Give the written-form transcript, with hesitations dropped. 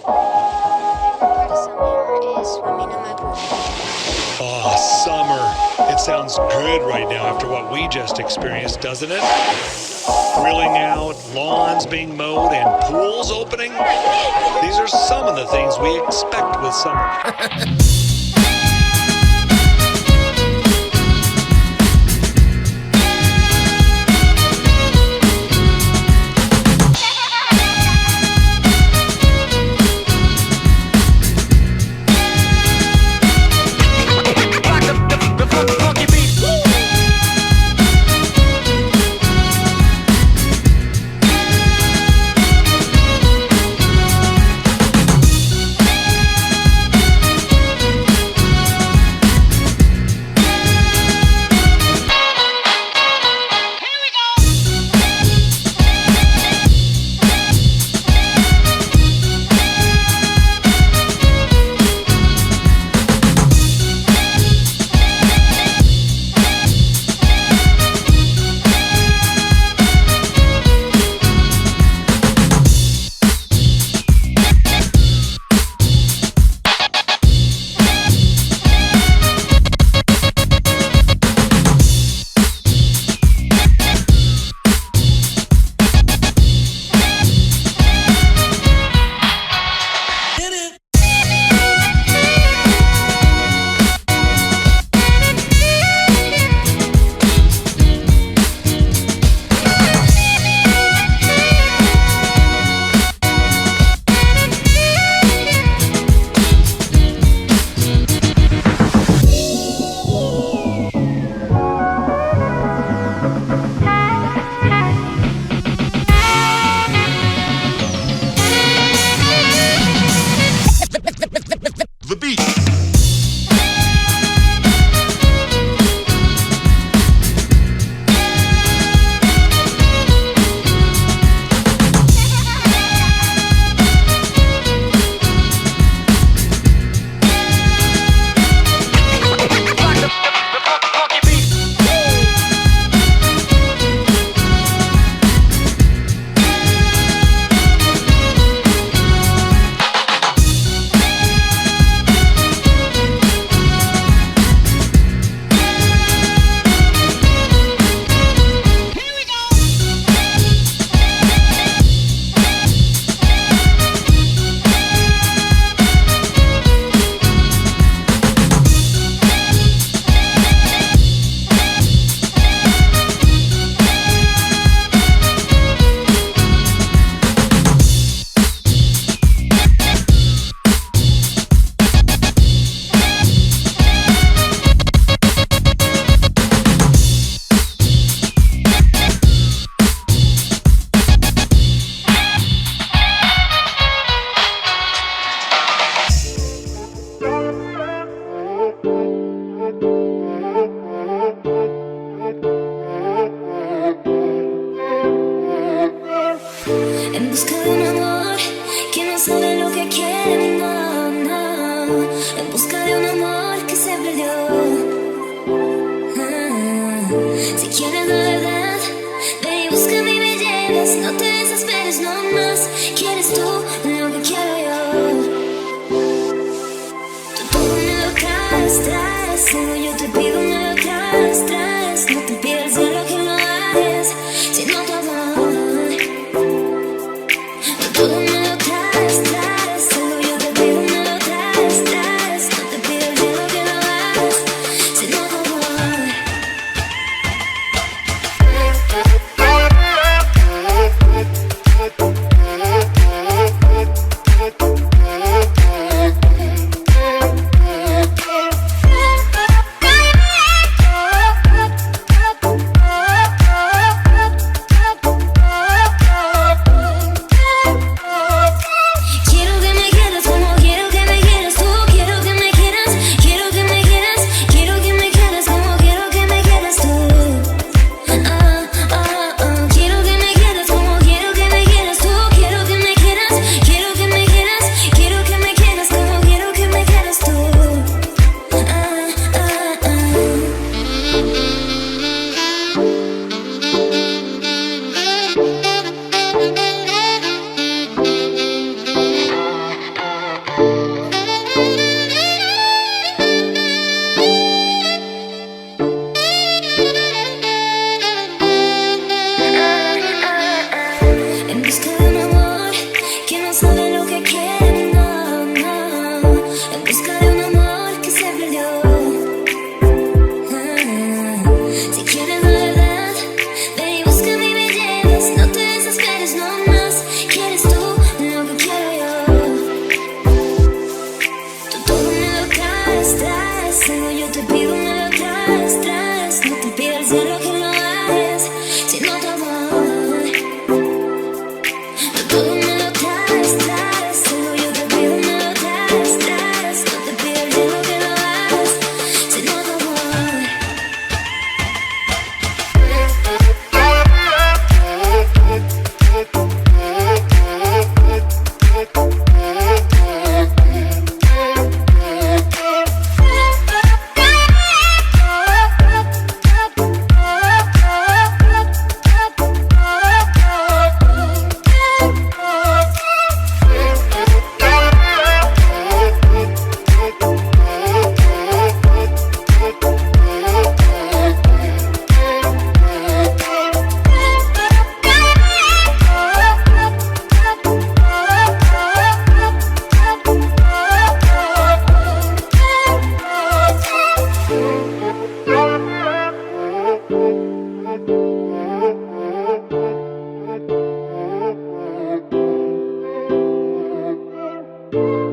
Part of summer is swimming in my pool. Oh, summer. It sounds good right now after what we just experienced, doesn't it? Grilling out, lawns being mowed, and pools opening. These are some of the things we expect with summer. The beat. En busca de un amor que no sabe lo que quiere, no, no. En busca de un amor que se perdió. Si quieres la verdad, ve y búscame y me llevas. No te desesperes, no más. ¿Quieres tú lo que quiero yo? Tú todo me lo traes, traes. Solo yo te pido me lo traes, traes. No te pido el cielo que lo hagas, sino tu amor. Todo me lo traes, traes. Solo yo te pido me lo traes, traes. No te pido el cielo que lo hagas, sino tu amor. Thank